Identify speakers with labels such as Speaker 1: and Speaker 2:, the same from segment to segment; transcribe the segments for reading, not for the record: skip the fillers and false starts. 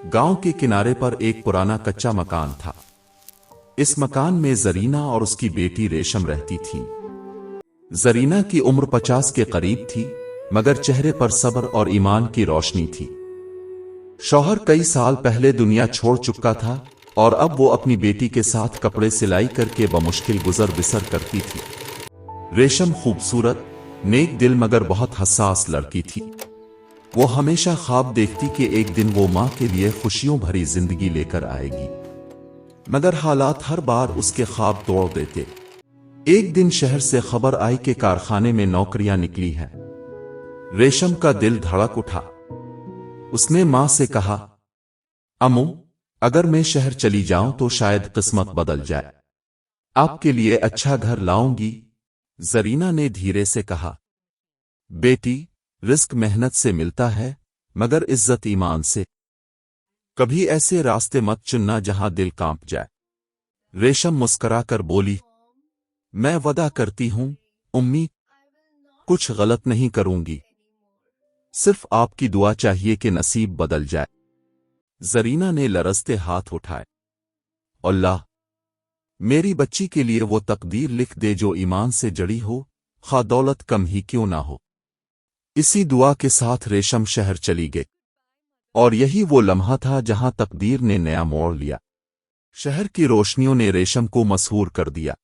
Speaker 1: गांव के किनारे पर एक पुराना कच्चा मकान था। इस मकान में जरीना और उसकी बेटी रेशम रहती थी। जरीना की उम्र 50 के करीब थी, मगर चेहरे पर सब्र और ईमान की रोशनी थी। शौहर कई साल पहले दुनिया छोड़ चुका था और अब वो अपनी बेटी के साथ कपड़े सिलाई करके बमुश्किल गुजर बसर करती थी। रेशम खूबसूरत, नेक दिल मगर बहुत हसास लड़की थी। वो हमेशा ख्वाब देखती कि एक दिन वो माँ के लिए खुशियों भरी जिंदगी लेकर आएगी, मगर हालात हर बार उसके ख्वाब तोड़ देते। एक दिन शहर से खबर आई कि कारखाने में नौकरियां निकली हैं। रेशम का दिल धड़क उठा। उसने माँ से कहा, अम्मू, अगर मैं शहर चली जाऊं तो शायद किस्मत बदल जाए। आपके लिए अच्छा घर लाऊंगी। जरीना ने धीरे से कहा, बेटी, रिस्क मेहनत से मिलता है, मगर इज्जत ईमान से। कभी ऐसे रास्ते मत चुनना जहां दिल कांप जाए। रेशम मुस्कुराकर बोली, मैं वादा करती हूं उम्मी, कुछ गलत नहीं करूंगी। सिर्फ आपकी दुआ चाहिए कि नसीब बदल जाए। जरीना ने लरजते हाथ उठाए। अल्लाह, मेरी बच्ची के लिए वो तकदीर लिख दे जो ईमान से जड़ी हो, खा दौलत कम ही क्यों ना हो। इसी दुआ के साथ रेशम शहर चली गई, और यही वो लम्हा था जहां तकदीर ने नया मोड़ लिया। शहर की रोशनियों ने रेशम को मशहूर कर दिया।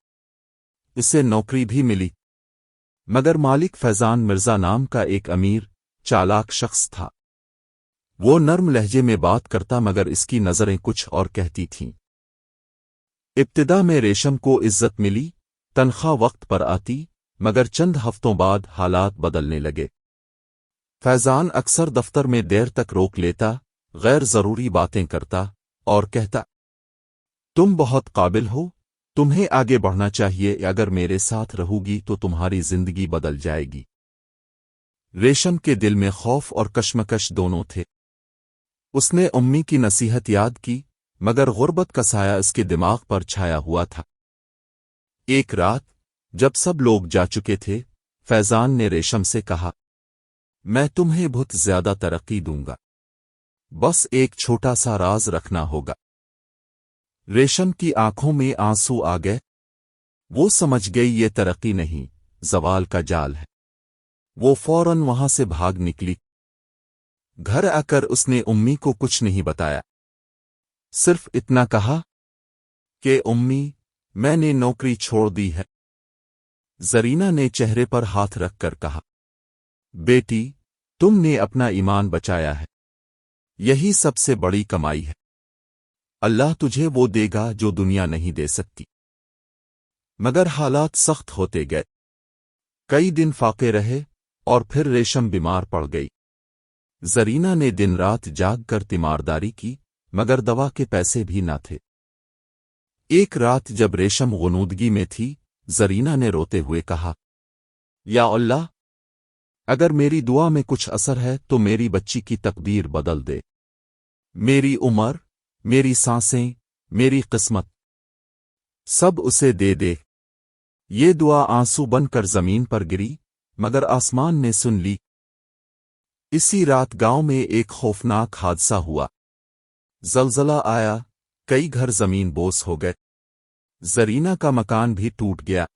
Speaker 1: इसे नौकरी भी मिली, मगर मालिक फैजान मिर्जा नाम का एक अमीर, चालाक शख्स था। वो नर्म लहजे में बात करता, मगर इसकी नजरें कुछ और कहती थीं। इब्तिदा में रेशम को इज्जत मिली, तनख्वाह वक्त पर आती, मगर चंद हफ्तों बाद हालात बदलने लगे। फैजान अक्सर दफ्तर में देर तक रोक लेता, गैर जरूरी बातें करता और कहता, तुम बहुत काबिल हो, तुम्हें आगे बढ़ना चाहिए, अगर मेरे साथ रहोगी तो तुम्हारी जिंदगी बदल जाएगी। रेशम के दिल में खौफ और कश्मकश दोनों थे। उसने उम्मी की नसीहत याद की, मगर गुर्बत का साया इसके दिमाग पर छाया हुआ था। एक रात, जब सब लोग जा चुके थे, फैजान ने रेशम से कहा, मैं तुम्हें बहुत ज्यादा तरक्की दूंगा, बस एक छोटा सा राज रखना होगा। रेशम की आंखों में आंसू आ गए। वो समझ गई ये तरक्की नहीं, जवाल का जाल है। वो फौरन वहां से भाग निकली। घर आकर उसने उम्मी को कुछ नहीं बताया, सिर्फ इतना कहा कि उम्मी, मैंने नौकरी छोड़ दी है। जरीना ने चेहरे पर हाथ रखकर कहा, बेटी, तुमने अपना ईमान बचाया है, यही सबसे बड़ी कमाई है। अल्लाह तुझे वो देगा जो दुनिया नहीं दे सकती। मगर हालात सख्त होते गए। कई दिन फाके रहे और फिर रेशम बीमार पड़ गई। जरीना ने दिन रात जाग कर तीमारदारी की, मगर दवा के पैसे भी न थे। एक रात जब रेशम गुनूदगी में थी, जरीना ने रोते हुए कहा, या अल्लाह, अगर मेरी दुआ में कुछ असर है तो मेरी बच्ची की तकदीर बदल दे। मेरी उम्र, मेरी सांसें, मेरी किस्मत, सब उसे दे दे। ये दुआ आंसू बनकर जमीन पर गिरी, मगर आसमान ने सुन ली। इसी रात गांव में एक खौफनाक हादसा हुआ। जलजला आया, कई घर जमीन बोस हो गए। जरीना का मकान भी टूट गया।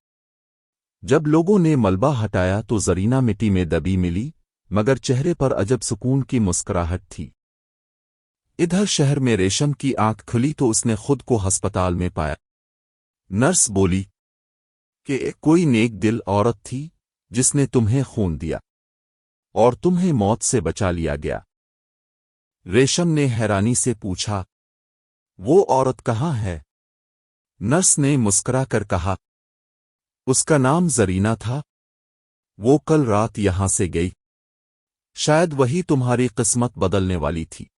Speaker 1: जब लोगों ने मलबा हटाया तो जरीना मिट्टी में दबी मिली, मगर चेहरे पर अजब सुकून की मुस्कुराहट थी। इधर शहर में रेशम की आंख खुली तो उसने खुद को अस्पताल में पाया। नर्स बोली कि कोई नेक दिल औरत थी जिसने तुम्हें खून दिया और तुम्हें मौत से बचा लिया गया। रेशम ने हैरानी से पूछा, वो औरत कहाँ है? नर्स ने मुस्कुराकर कहा, उसका नाम जरीना था, वो कल रात यहां से गई। शायद वही तुम्हारी किस्मत बदलने वाली थी।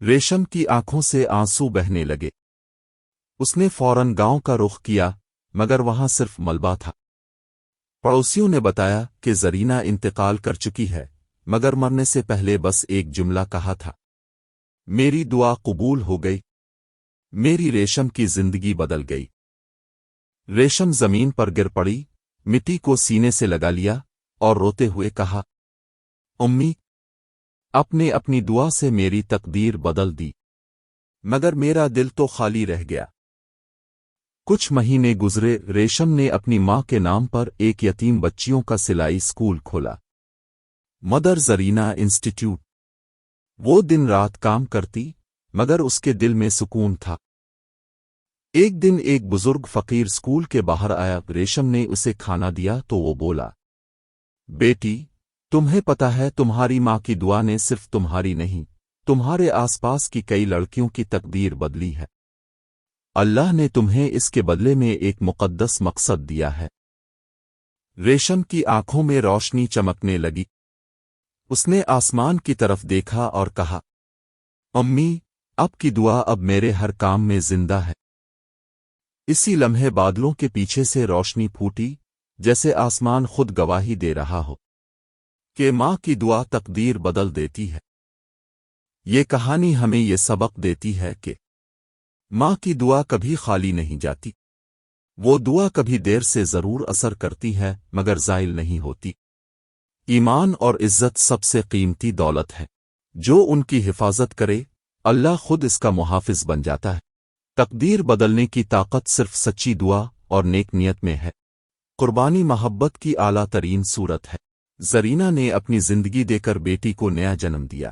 Speaker 1: रेशम की आंखों से आंसू बहने लगे। उसने फौरन गांव का रुख किया, मगर वहां सिर्फ मलबा था। पड़ोसियों ने बताया कि जरीना इंतकाल कर चुकी है, मगर मरने से पहले बस एक जुमला कहा था, मेरी दुआ कबूल हो गई। मेरी रेशम की जिंदगी बदल गई। रेशम जमीन पर गिर पड़ी, मिट्टी को सीने से लगा लिया और रोते हुए कहा, उम्मी, اپنے اپنی دعا سے میری تقدیر بدل دی، مگر میرا دل تو خالی رہ گیا۔ کچھ مہینے گزرے، ریشم نے اپنی ماں کے نام پر ایک یتیم بچیوں کا سلائی اسکول کھولا، مدر زرینہ انسٹیٹیوٹ۔ وہ دن رات کام کرتی، مگر اس کے دل میں سکون تھا۔ ایک دن ایک بزرگ فقیر اسکول کے باہر آیا، ریشم نے اسے کھانا دیا تو وہ بولا، بیٹی، تمہیں پتا ہے تمہاری ماں کی دعا نے صرف تمہاری نہیں، تمہارے آس پاس کی کئی لڑکیوں کی تقدیر بدلی ہے۔ اللہ نے تمہیں اس کے بدلے میں ایک مقدس مقصد دیا ہے۔ ریشم کی آنکھوں میں روشنی چمکنے لگی۔ اس نے آسمان کی طرف دیکھا اور کہا، امی، اب کی دعا اب میرے ہر کام میں زندہ ہے۔ اسی لمحے بادلوں کے پیچھے سے روشنی پھوٹی، جیسے آسمان خود گواہی دے رہا ہو کہ ماں کی دعا تقدیر بدل دیتی ہے۔ یہ کہانی ہمیں یہ سبق دیتی ہے کہ ماں کی دعا کبھی خالی نہیں جاتی۔ وہ دعا کبھی دیر سے ضرور اثر کرتی ہے، مگر زائل نہیں ہوتی۔ ایمان اور عزت سب سے قیمتی دولت ہے۔ جو ان کی حفاظت کرے، اللہ خود اس کا محافظ بن جاتا ہے۔ تقدیر بدلنے کی طاقت صرف سچی دعا اور نیک نیت میں ہے۔ قربانی محبت کی اعلیٰ ترین صورت ہے۔ زرینہ نے اپنی زندگی دے کر بیٹی کو نیا جنم دیا۔